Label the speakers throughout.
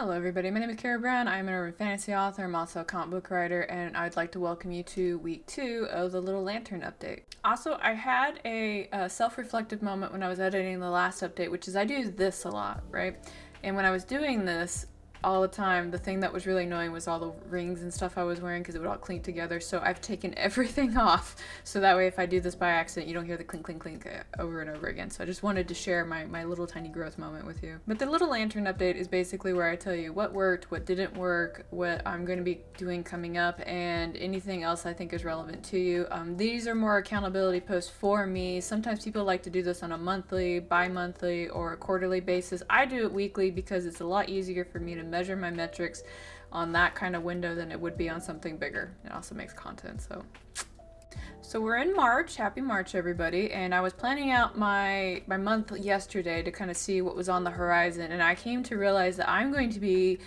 Speaker 1: Hello everybody, my name is Kara Brown. I'm an urban fantasy author. I'm also a comic book writer, and I'd like to welcome you to week 2 of the Little Lantern update. Also, I had a self-reflective moment when I was editing the last update, which is I do this a lot, right? And when I was doing this all the time, the thing that was really annoying was all the rings and stuff I was wearing because it would all clink together. So I've taken everything off, so that way if I do this by accident, you don't hear the clink clink clink over and over again. So I just wanted to share my little tiny growth moment with you. But the Little Lantern update is basically where I tell you what worked, what didn't work, what I'm going to be doing coming up, and anything else I think is relevant to you. These are more accountability posts for me. Sometimes people like to do this on a monthly, bi-monthly, or a quarterly basis. I do it weekly because it's a lot easier for me to measure my metrics on that kind of window than it would be on something bigger. It also makes content, so we're in March. Happy March, everybody. And I was planning out my month yesterday to kind of see what was on the horizon, and I came to realize that I'm going to be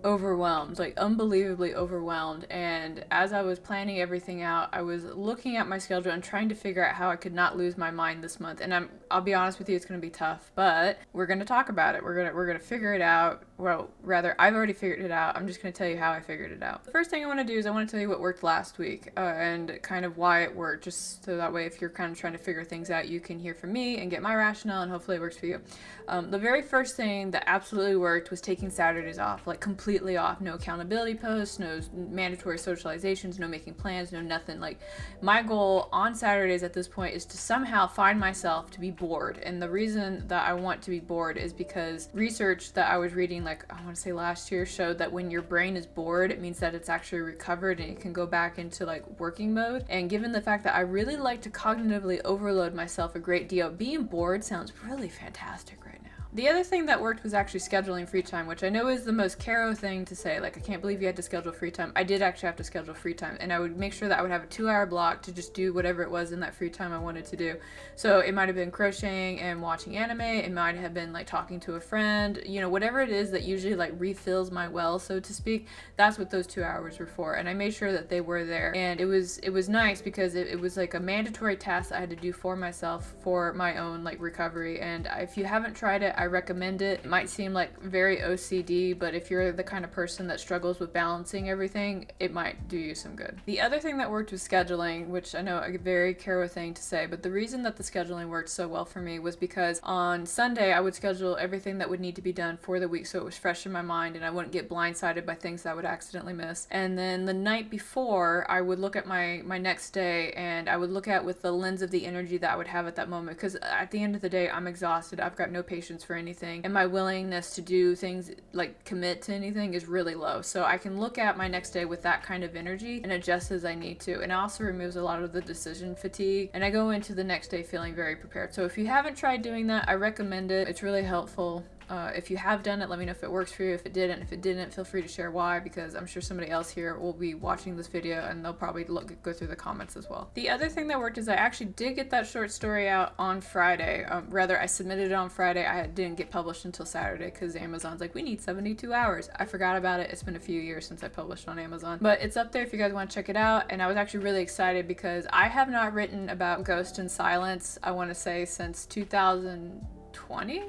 Speaker 1: overwhelmed, like unbelievably overwhelmed. And as I was planning everything out, I was looking at my schedule and trying to figure out how I could not lose my mind this month. And I'll be honest with you, it's going to be tough, but we're going to talk about it. We're going to figure it out. Well, rather, I've already figured it out. I'm just going to tell you how I figured it out. The first thing I want to do is I want to tell you what worked last week, and kind of why it worked, just so that way if you're kind of trying to figure things out, you can hear from me and get my rationale, and hopefully it works for you. The very first thing that absolutely worked was taking Saturdays off, like completely off. No accountability posts, no mandatory socializations, no making plans, no nothing. Like, my goal on Saturdays at this point is to somehow find myself to be bored. And the reason that I want to be bored is because research that I was reading, like I want to say last year, showed that when your brain is bored, it means that it's actually recovered and it can go back into like working mode. And given the fact that I really like to cognitively overload myself a great deal, being bored sounds really fantastic right now. The other thing that worked was actually scheduling free time, which I know is the most Caro thing to say. Like, I can't believe you had to schedule free time. I did actually have to schedule free time, and I would make sure that I would have a 2-hour block to just do whatever it was in that free time I wanted to do. So it might have been crocheting and watching anime. It might have been like talking to a friend, you know, whatever it is that usually like refills my well, so to speak. That's what those 2 hours were for, and I made sure that they were there. And it was nice because it was like a mandatory task I had to do for myself for my own like recovery. And if you haven't tried it, I recommend it. It might seem like very OCD, but if you're the kind of person that struggles with balancing everything, it might do you some good. The other thing that worked was scheduling, which I know a very Caro thing to say, but the reason that the scheduling worked so well for me was because on Sunday I would schedule everything that would need to be done for the week so it was fresh in my mind and I wouldn't get blindsided by things that I would accidentally miss. And then the night before, I would look at my next day, and I would look at with the lens of the energy that I would have at that moment, because at the end of the day I'm exhausted. I've got no patience for anything, and my willingness to do things, like commit to anything, is really low. So I can look at my next day with that kind of energy and adjust as I need to. And it also removes a lot of the decision fatigue, and I go into the next day feeling very prepared. So if you haven't tried doing that, I recommend it. It's really helpful. If you have done it, let me know if it works for you. If it didn't, feel free to share why, because I'm sure somebody else here will be watching this video and they'll probably go through the comments as well. The other thing that worked is I actually did get that short story out on Friday. Rather, I submitted it on Friday. I didn't get published until Saturday because Amazon's like, we need 72 hours. I forgot about it. It's been a few years since I published on Amazon, but it's up there if you guys want to check it out. And I was actually really excited because I have not written about Ghost and Silence, I want to say, since 2020.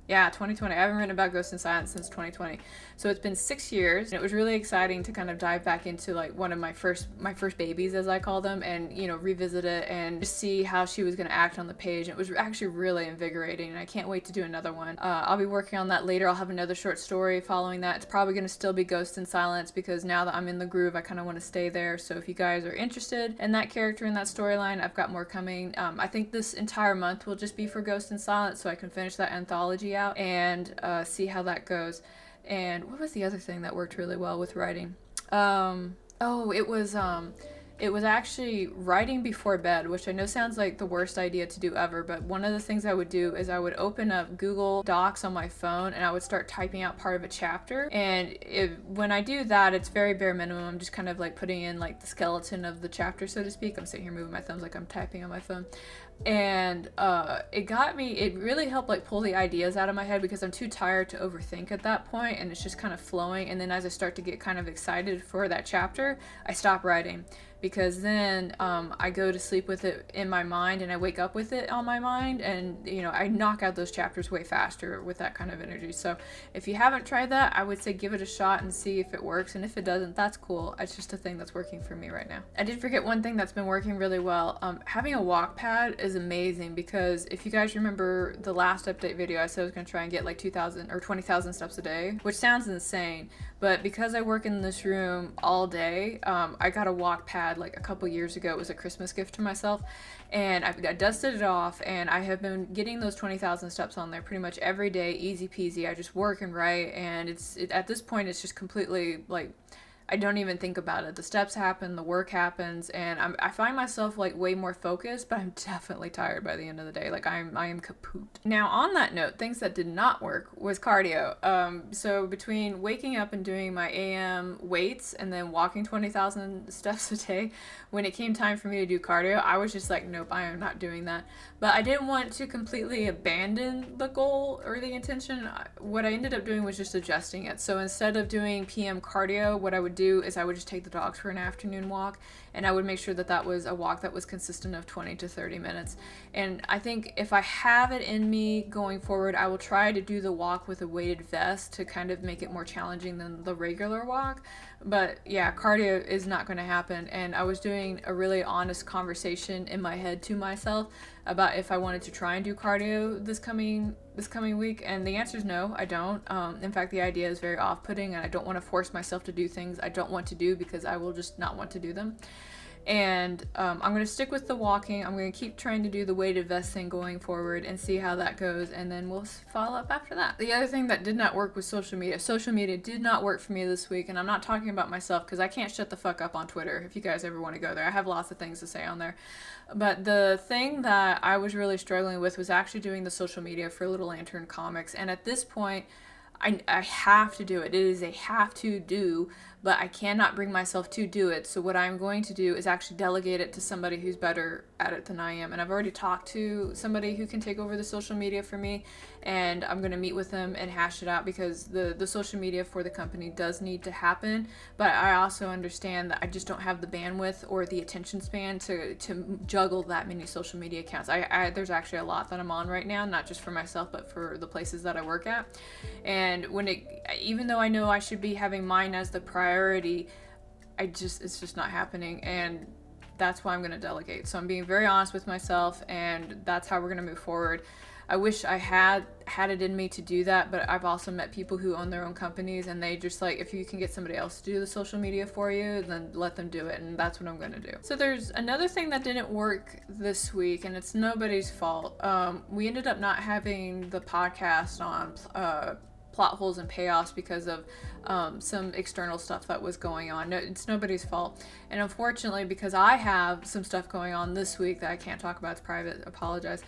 Speaker 1: Yeah, 2020. I haven't written about Ghost and Silence since 2020. So it's been 6 years, and it was really exciting to kind of dive back into like one of my first babies, as I call them, and, you know, revisit it and just see how she was going to act on the page. It was actually really invigorating, and I can't wait to do another one. I'll be working on that later. I'll have another short story following that. It's probably going to still be Ghost and Silence because now that I'm in the groove, I kind of want to stay there. So if you guys are interested in that character and that storyline, I've got more coming. I think this entire month will just be for Ghost and Silence, so I can finish that anthology out and see how that goes. And what was the other thing that worked really well with writing? It was actually writing before bed, which I know sounds like the worst idea to do ever, but one of the things I would do is I would open up Google Docs on my phone and I would start typing out part of a chapter. And when I do that, it's very bare minimum. I'm just kind of like putting in like the skeleton of the chapter, so to speak. I'm sitting here moving my thumbs like I'm typing on my phone. And it really helped like pull the ideas out of my head because I'm too tired to overthink at that point, and it's just kind of flowing. And then as I start to get kind of excited for that chapter, I stop writing, because then I go to sleep with it in my mind and I wake up with it on my mind, and I knock out those chapters way faster with that kind of energy. So if you haven't tried that, I would say give it a shot and see if it works, and if it doesn't, that's cool. It's just a thing that's working for me right now. I did forget one thing that's been working really well. Having a walk pad is amazing, because if you guys remember the last update video, I said I was going to try and get like 2,000 or 20,000 steps a day, which sounds insane, but because I work in this room all day, I got a walk pad like a couple years ago. It was a Christmas gift to myself, and I dusted it off, and I have been getting those 20,000 steps on there pretty much every day, easy peasy. I just work and write, and at this point it's just completely like, I don't even think about it. The steps happen, the work happens, and I find myself like way more focused, but I'm definitely tired by the end of the day. Like I am kaput. Now on that note, things that did not work was cardio. So between waking up and doing my AM weights and then walking 20,000 steps a day, when it came time for me to do cardio, I was just like, nope, I am not doing that. But I didn't want to completely abandon the goal or the intention. What I ended up doing was just adjusting it. So instead of doing PM cardio, what I would do is I would just take the dogs for an afternoon walk, and I would make sure that that was a walk that was consistent of 20 to 30 minutes. And I think if I have it in me going forward, I will try to do the walk with a weighted vest to kind of make it more challenging than the regular walk. But yeah, cardio is not going to happen. And I was doing a really honest conversation in my head to myself about if I wanted to try and do cardio this coming week, and the answer is no, I don't. In fact, the idea is very off-putting, and I don't want to force myself to do things I don't want to do, because I will just not want to do them. And I'm going to stick with the walking. I'm going to keep trying to do the weighted vest thing going forward and see how that goes, and then we'll follow up after that. The other thing that did not work was social media. Social media did not work for me this week, and I'm not talking about myself because I can't shut the fuck up on Twitter if you guys ever want to go there. I have lots of things to say on there. But the thing that I was really struggling with was actually doing the social media for Little Lantern Comics, and at this point, I have to do it. It is a have to do, but I cannot bring myself to do it. So what I'm going to do is actually delegate it to somebody who's better at it than I am. And I've already talked to somebody who can take over the social media for me, and I'm going to meet with them and hash it out, because the social media for the company does need to happen. But I also understand that I just don't have the bandwidth or the attention span to juggle that many social media accounts. There's actually a lot that I'm on right now, not just for myself, but for the places that I work at. And even though I know I should be having mine as the priority, it's just not happening, and that's why I'm going to delegate. So I'm being very honest with myself, and that's how we're going to move forward. I wish I had it in me to do that, but I've also met people who own their own companies, and they just like, if you can get somebody else to do the social media for you, then let them do it, and that's what I'm going to do. So there's another thing that didn't work this week, and it's nobody's fault. We ended up not having the podcast on plot holes and payoffs because of some external stuff that was going on. No, it's nobody's fault. And unfortunately, because I have some stuff going on this week that I can't talk about, it's private, apologize.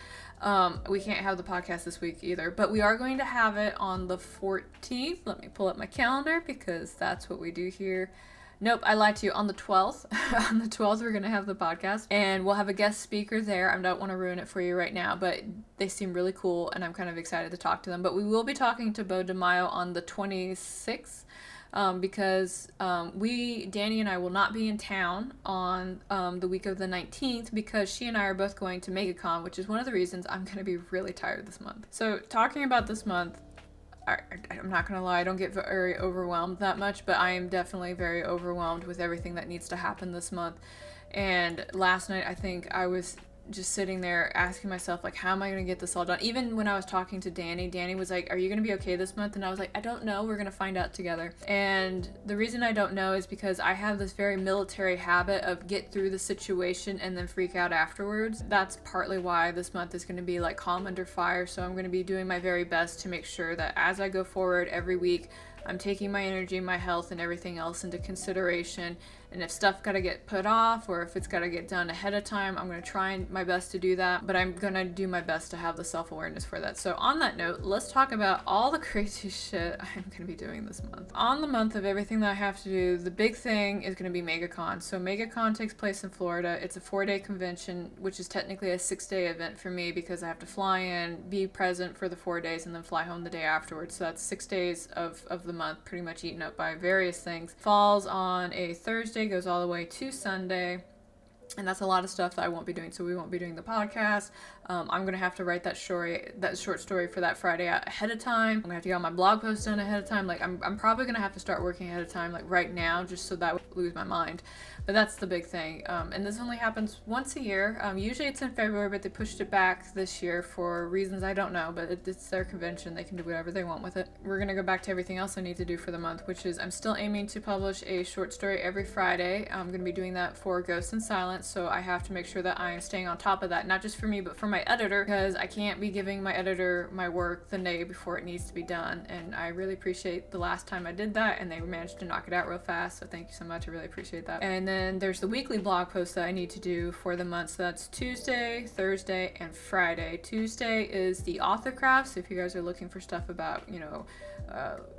Speaker 1: We can't have the podcast this week either, but we are going to have it on the 14th. Let me pull up my calendar, because that's what we do here. Nope, I lied to you. On the 12th, on the 12th, we're going to have the podcast, and we'll have a guest speaker there. I don't want to ruin it for you right now, but they seem really cool, and I'm kind of excited to talk to them. But we will be talking to Bo DeMaio on the 26th, because Danny and I will not be in town on the week of the 19th, because she and I are both going to MegaCon, which is one of the reasons I'm going to be really tired this month. So talking about this month, I'm not gonna lie, I don't get very overwhelmed that much, but I am definitely very overwhelmed with everything that needs to happen this month. And last night, I think I was just sitting there asking myself, like, how am I gonna get this all done? Even when I was talking to Danny was like, are you gonna be okay this month? And I was like, I don't know, we're gonna find out together. And the reason I don't know is because I have this very military habit of get through the situation and then freak out afterwards. That's partly why this month is gonna be like calm under fire. So I'm gonna be doing my very best to make sure that as I go forward every week, I'm taking my energy, my health, and everything else into consideration. And if stuff got to get put off or if it's got to get done ahead of time, I'm going to try my best to do that. But I'm going to do my best to have the self-awareness for that. So on that note, let's talk about all the crazy shit I'm going to be doing this month. On the month of everything that I have to do, the big thing is going to be MegaCon. So MegaCon takes place in Florida. It's a 4-day convention, which is technically a 6-day event for me because I have to fly in, be present for the 4 days, and then fly home the day afterwards. So that's 6 days of the month pretty much eaten up by various things. Falls on a Thursday, goes all the way to Sunday. And that's a lot of stuff that I won't be doing. So we won't be doing the podcast. I'm going to have to write that short story for that Friday ahead of time. I'm going to have to get all my blog posts done ahead of time. Like I'm probably going to have to start working ahead of time, like right now, just so that I won't lose my mind. But that's the big thing. And this only happens once a year. Usually it's in February, but they pushed it back this year for reasons I don't know, but it's their convention. They can do whatever they want with it. We're going to go back to everything else I need to do for the month, which is I'm still aiming to publish a short story every Friday. I'm going to be doing that for Ghost and Silence. So I have to make sure that I am staying on top of that, not just for me, but for my editor, because I can't be giving my editor my work the day before it needs to be done. And I really appreciate the last time I did that, and they managed to knock it out real fast. So thank you so much. I really appreciate that. And then there's the weekly blog post that I need to do for the month. So that's Tuesday, Thursday, and Friday. Tuesday is the author craft. So if you guys are looking for stuff about,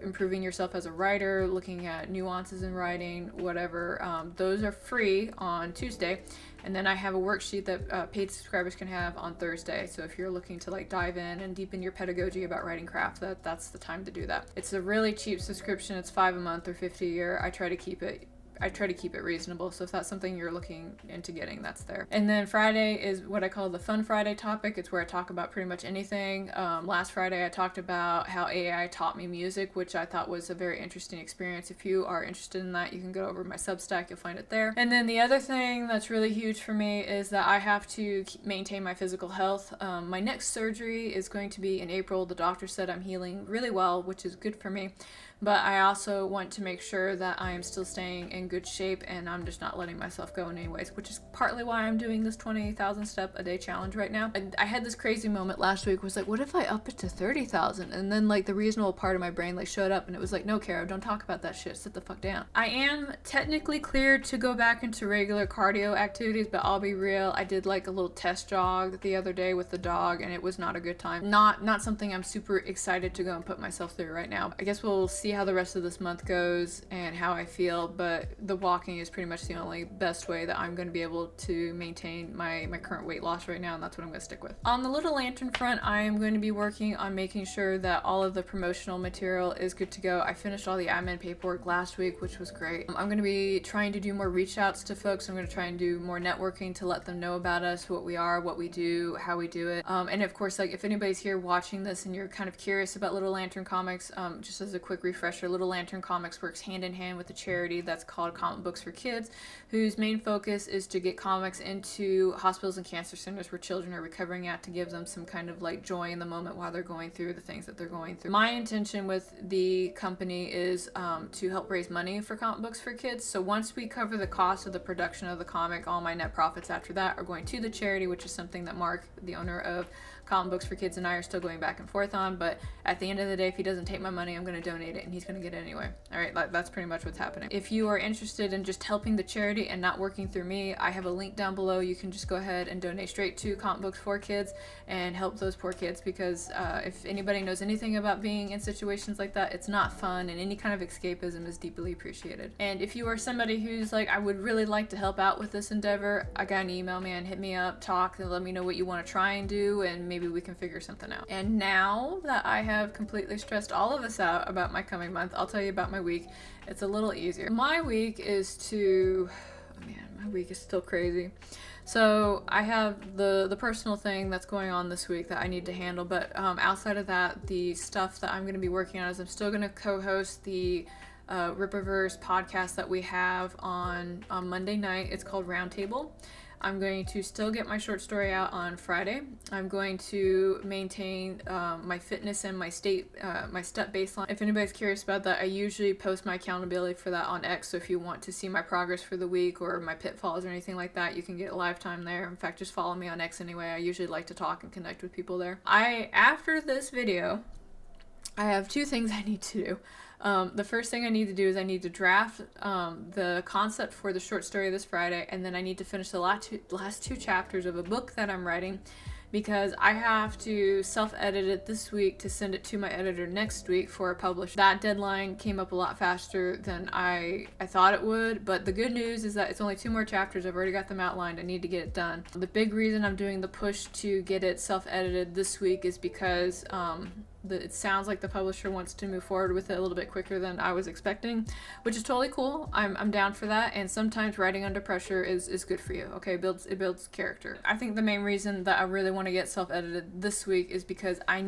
Speaker 1: improving yourself as a writer, looking at nuances in writing, whatever, those are free on Tuesday. And then I have a worksheet that paid subscribers can have on Thursday. So if you're looking to dive in and deepen your pedagogy about writing craft, that's the time to do that. It's a really cheap subscription. It's $5 a month or $50 a year. I try to keep it reasonable. So if that's something you're looking into getting, that's there. And then Friday is what I call the Fun Friday topic. It's where I talk about pretty much anything. Last Friday I talked about how AI taught me music, which I thought was a very interesting experience. If you are interested in that, you can go over to my Substack. You'll find it there. And then the other thing that's really huge for me is that I have to maintain my physical health. My next surgery is going to be in April. The doctor said I'm healing really well, which is good for me. But I also want to make sure that I am still staying in good shape and I'm just not letting myself go in any ways, which is partly why I'm doing this 20,000 step a day challenge right now. And I had this crazy moment last week, was like, what if I up it to 30,000? And then the reasonable part of my brain showed up and it was like, no, Kara, don't talk about that shit. Sit the fuck down. I am technically cleared to go back into regular cardio activities, but I'll be real. I did a little test jog the other day with the dog and it was not a good time. Not something I'm super excited to go and put myself through right now. I guess we'll see how the rest of this month goes and how I feel, but the walking is pretty much the only best way that I'm going to be able to maintain my current weight loss right now, and that's what I'm going to stick with. On the Little Lantern front, I am going to be working on making sure that all of the promotional material is good to go. I finished all the admin paperwork last week, which was great. I'm going to be trying to do more reach outs to folks. I'm going to try and do more networking to let them know about us, what we are, what we do, how we do it. And of course, if anybody's here watching this and you're kind of curious about Little Lantern Comics, just as a quick refresher, Little Lantern Comics works hand in hand with a charity that's called ComicBooks for Kids, whose main focus is to get comics into hospitals and cancer centers where children are recovering at, to give them some kind of joy in the moment while they're going through the things that they're going through. My intention with the company is to help raise money for ComicBooks for Kids. So once we cover the cost of the production of the comic, all my net profits after that are going to the charity, which is something that Mark, the owner of ComicBooks for Kids, and I are still going back and forth on. But at the end of the day, if he doesn't take my money, I'm going to donate it and he's going to get it anyway. All right, that's pretty much what's happening. If you are interested in just helping the charity and not working through me, I have a link down below. You can just go ahead and donate straight to ComicBooks for Kids and help those poor kids, because if anybody knows anything about being in situations like that, it's not fun, and any kind of escapism is deeply appreciated. And if you are somebody who's I would really like to help out with this endeavor, I got an email, man. Hit me up, talk, and let me know what you want to try and do, and maybe we can figure something out. And now that I have completely stressed all of us out about my coming month, I'll tell you about my week. It's a little easier. My week is my week is still crazy. So I have the personal thing that's going on this week that I need to handle, but outside of that, the stuff that I'm going to be working on is I'm still going to co-host the Rippaverse podcast that we have on Monday night. It's called Roundtable. I'm going to still get my short story out on Friday. I'm going to maintain my fitness and my step baseline. If anybody's curious about that, I usually post my accountability for that on X. So if you want to see my progress for the week or my pitfalls or anything like that, you can get live time there. In fact, just follow me on X anyway. I usually like to talk and connect with people there. After this video, I have two things I need to do. The first thing I need to do is I need to draft the concept for the short story this Friday, and then I need to finish the last two chapters of a book that I'm writing, because I have to self-edit it this week to send it to my editor next week for a publish. That deadline came up a lot faster than I thought it would, but the good news is that it's only 2 more chapters. I've already got them outlined. I need to get it done. The big reason I'm doing the push to get it self-edited this week is because it sounds like the publisher wants to move forward with it a little bit quicker than I was expecting, which is totally cool. I'm down for that, and sometimes writing under pressure is good for you. Okay, it builds character. I think the main reason that I really want to get self-edited this week is because I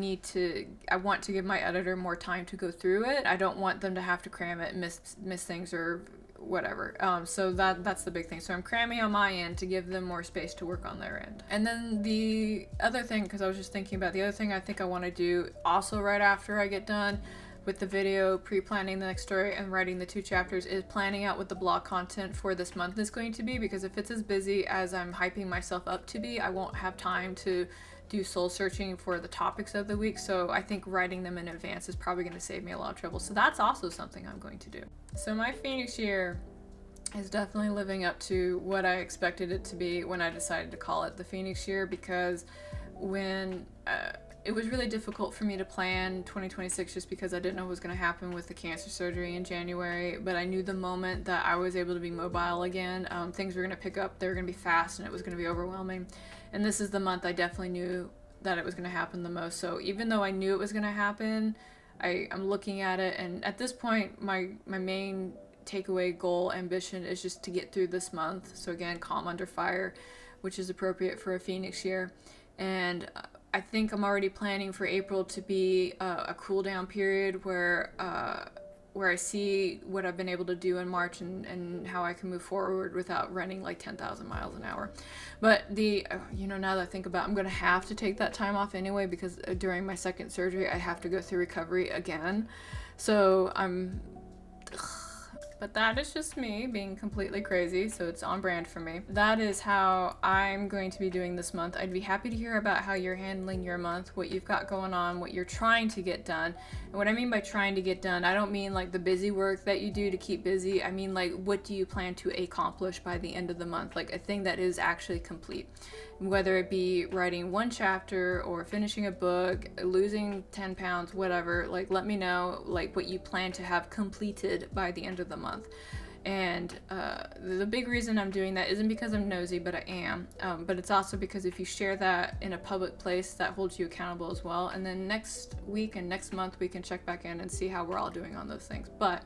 Speaker 1: want to give my editor more time to go through it. I don't want them to have to cram it, miss things, or whatever. So that's the big thing. So I'm cramming on my end to give them more space to work on their end. And then the other thing, because I was just thinking about the other thing I think I want to do also right after I get done with the video, pre-planning the next story, and writing the 2 chapters, is planning out what the blog content for this month is going to be, because if it's as busy as I'm hyping myself up to be, I won't have time to do soul searching for the topics of the week. So I think writing them in advance is probably going to save me a lot of trouble. So that's also something I'm going to do. So my Phoenix year is definitely living up to what I expected it to be when I decided to call it the Phoenix year, because when it was really difficult for me to plan 2026 just because I didn't know what was going to happen with the cancer surgery in January, but I knew the moment that I was able to be mobile again, things were going to pick up, they were going to be fast, and it was going to be overwhelming. And this is the month I definitely knew that it was going to happen the most. So even though I knew it was going to happen, I'm looking at it, and at this point my main takeaway goal ambition is just to get through this month. So again, calm under fire, which is appropriate for a Phoenix year. And I think I'm already planning for April to be a cool down period where I see what I've been able to do in March and how I can move forward without running like 10,000 miles an hour. But now that I think about it, I'm going to have to take that time off anyway, because during my second surgery, I have to go through recovery again. So but that is just me being completely crazy, so it's on brand for me. That is how I'm going to be doing this month. I'd be happy to hear about how you're handling your month, what you've got going on, what you're trying to get done. And what I mean by trying to get done, I don't mean like the busy work that you do to keep busy. I mean like, what do you plan to accomplish by the end of the month? Like a thing that is actually complete. Whether it be writing 1 chapter or finishing a book, losing 10 pounds, whatever, like let me know like what you plan to have completed by the end of the month. And the big reason I'm doing that isn't because I'm nosy, but I am. But it's also because if you share that in a public place, that holds you accountable as well. And then next week and next month, we can check back in and see how we're all doing on those things. But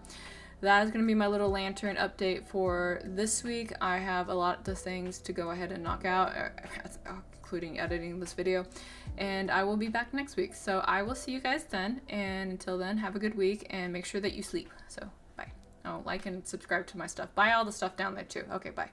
Speaker 1: that is going to be my little lantern update for this week. I have a lot of things to go ahead and knock out, including editing this video. And I will be back next week. So I will see you guys then. And until then, have a good week and make sure that you sleep. So bye. Oh, like and subscribe to my stuff. Buy all the stuff down there too. Okay, bye.